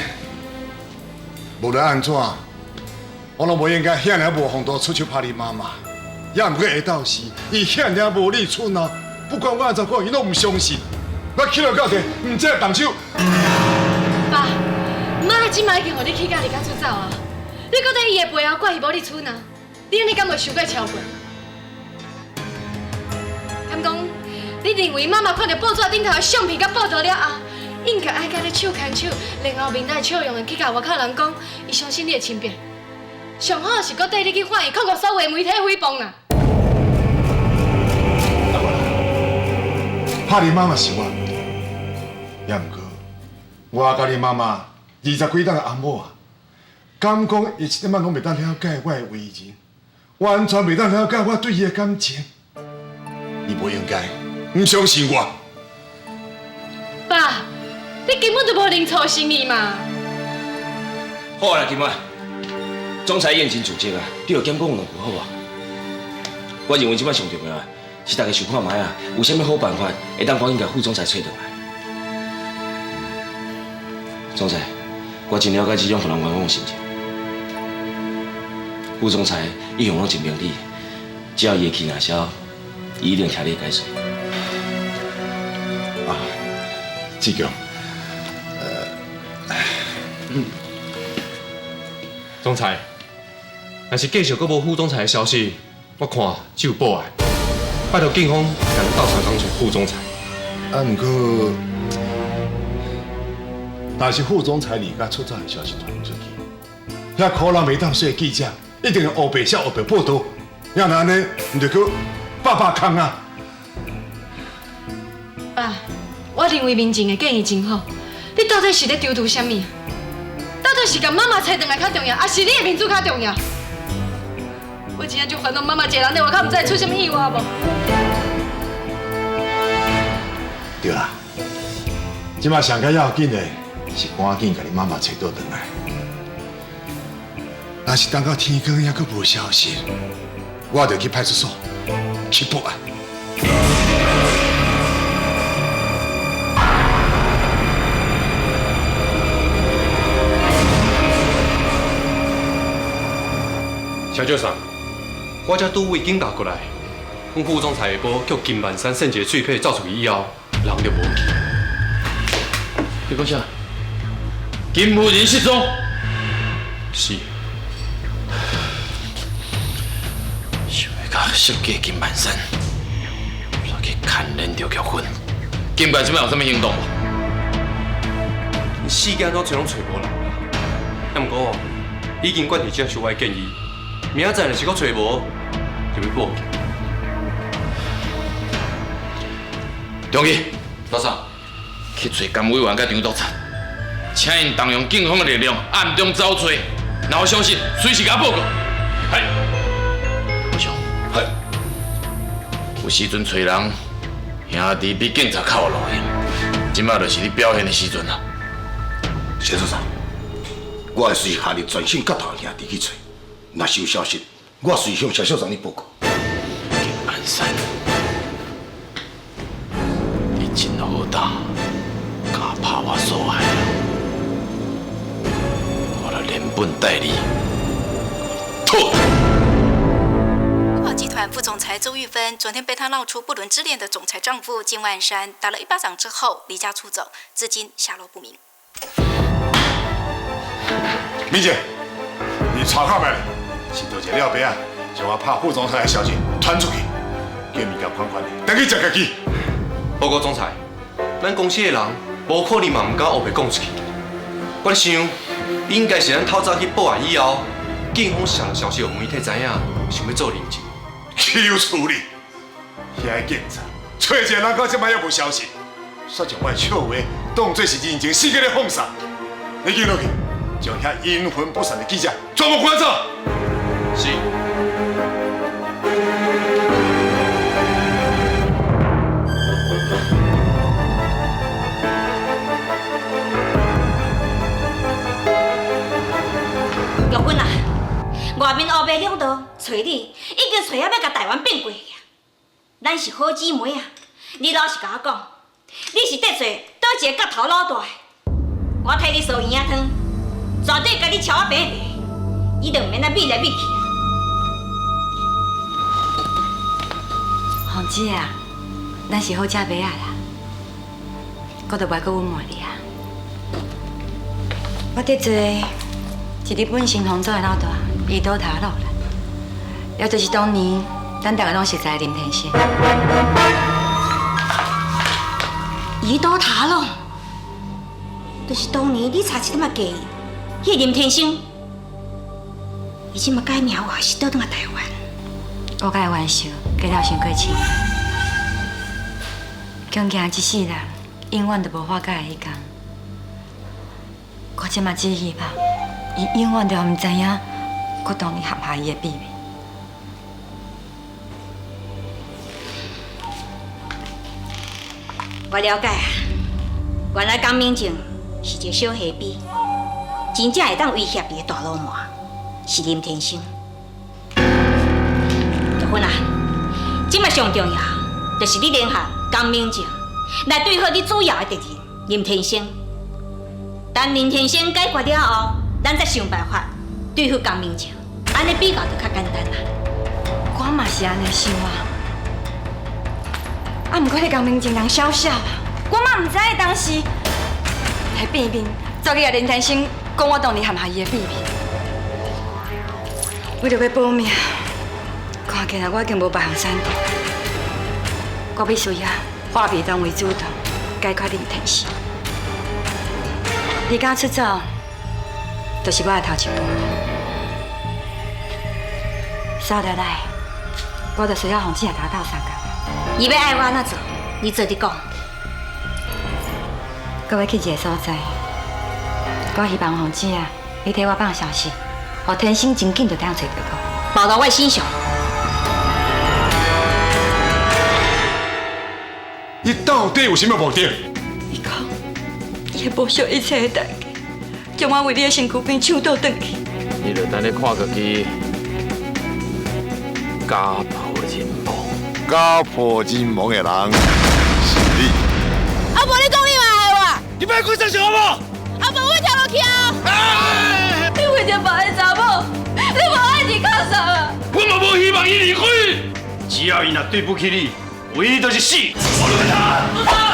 无论安怎，我拢无应该遐尔无风度出手拍你妈妈。也毋过下昼时，伊遐尔无理取闹，不管我安怎讲，伊拢毋相信。我气到到底，毋只动手。爸，妈即摆已经互你起价离家出走啊！你搁在伊的背后怪伊无理取闹，你安尼敢袂伤过超过？敢讲，你认为妈妈看到报纸顶头的相片甲报道了后？应该爱甲你手牵手，然后面带笑容的去甲外口人讲，伊相信你的轻便。上好是搁带你去反映，控告所有媒体诽谤啦。拍你妈妈是我，也毋过我甲你妈妈20几档的阿母啊，敢讲伊一点仔拢袂当了解我的为人，完全袂当了解我对伊的感情。你不应该唔相信我。爸。你根本就无认错心意嘛！好啦，今晚总裁验真自责啊，你有检讲两句好无？我认为即摆上重要啊，是大家想看卖啊，有啥物好办法会当赶紧甲副总裁找倒来。总裁，我真了解这种互人冤枉的心情。副总裁一向拢真明理，只要伊的气若消，伊一定替你解释。啊，志强。总裁，若是继续阁无副总裁的消息，我看只有报案。拜托警方赶快到长岗找副总裁。啊，毋过，但是副总裁离家出走的消息传出去，遐可能袂当说记者一定要黑白写黑白报道，要安尼，毋就叫爸空啊？爸，我认为民警的建议真好。你到底是咧丢图啥物？到底是甲妈妈找回来较重要，还是你的面子较重要？我真正就烦恼妈妈一个人在外口，唔知会出什么意外无？对啦，即马上较要紧的是赶紧甲你妈妈找倒转来。若是等到天光还阁无消息，我就去派出所去报案。小舅上，我才拄位警打过来，阮副总裁下晡叫金万山圣洁脆配走出去以后，人就无去。你讲啥？金夫人失踪？是。想要甲设计金万山，再去牵连着结婚。金管这边有啥物行动无？世界都找拢找无人啦。啊，毋过已经管理接受我的建议，明仔载若是阁找无，就要报警。中义，老三，去找监委员甲张督察，请因动用警方的力量，暗中找找，然后相信随时甲我报告。係。部长，係。有时阵找人，兄弟比警察较有路用。即摆就是你表现的时阵啦。谢组长，我会随下你全省各头兄弟去找，若是有消息，我随向谢校长你报告。金安山。真好打，敢怕我所害啊！我来连本带利，吐！富宝集团副总裁周玉芬昨天被她闹出不伦之恋的总裁丈夫金万山打了一巴掌之后离家出走，至今下落不明。米姐，你查看卖了，是倒一个了白啊，将我拍副总裁的消息传出去，叫物件款款的，等去食家己。报告总裁，咱公司的人无可能嘛唔敢黑白讲出去。我咧想，应该是咱透早去报案以后，警方上消息，互媒体知影，想要做认证。岂有此理！遐个警察找一个人到即摆还无消息，煞将我的笑话当作是人情世界的放杀。你记落去，将遐阴魂不散的记者全部关走。是。玉芬啊，外面黑白两道找你，已经找啊要甲台湾变过去。咱是好姊妹啊，你老实甲我讲，你是得罪倒一个角头老大的？我替你烧营养汤，绝对甲你超啊平平，你就毋免再米来米去啊。红姐啊，咱是好姐妹啊啦，我就袂阁隐瞒你啊。我得罪是日本新红组的老大伊岛塔路啦，也就是当年咱大家拢熟知的林天生。伊岛塔路，就是当年你差一点仔嫁迄林天生，伊即马改名话是倒转来台湾。我甲伊玩笑，过了伤过深。恐惊一世人永远都无法解的迄天。我即马只希望，伊永远都毋知影我当年陷害伊的秘密。我了解啊，原来江明正是一个小黑逼，真正会当威胁伊的大老妈是林天生。玉芬啊，即马上重要就是你联合江明正来对付你主要的敌人林天生。等林天生解决了后，咱再想办法对付江明正，安尼比较就较简单啦。我嘛是安尼想啊。啊，毋过迄江明正人小小啊，我嘛毋知当时来变面，走去甲林天生讲我当年陷害伊的秘密。为了要保命，看起来我已经无别项选择，我必须要化被动为主动，解决林天生。离家出走，就是我的头一步。sau đó来，我就需要红姐甲我斗相共。伊要爱我安怎做，你做你讲。我要去一个所在，我希望红姐啊，你替我放消息，互天生真紧就当找到我，报到我身上。你到底有什么目的？你讲，伊会剥削一切的代价，将我为你的身躯边抢倒转去。你就等你看个去，家破人亡。家破人亡的人是你。啊，无你讲你嘛爱我，你别鬼上想好不？啊，无我跳落去啊！你为着别个查某，你无爱你靠上啊！我嘛无希望伊离开。只要伊若对不起你，唯一就是死。我落去他。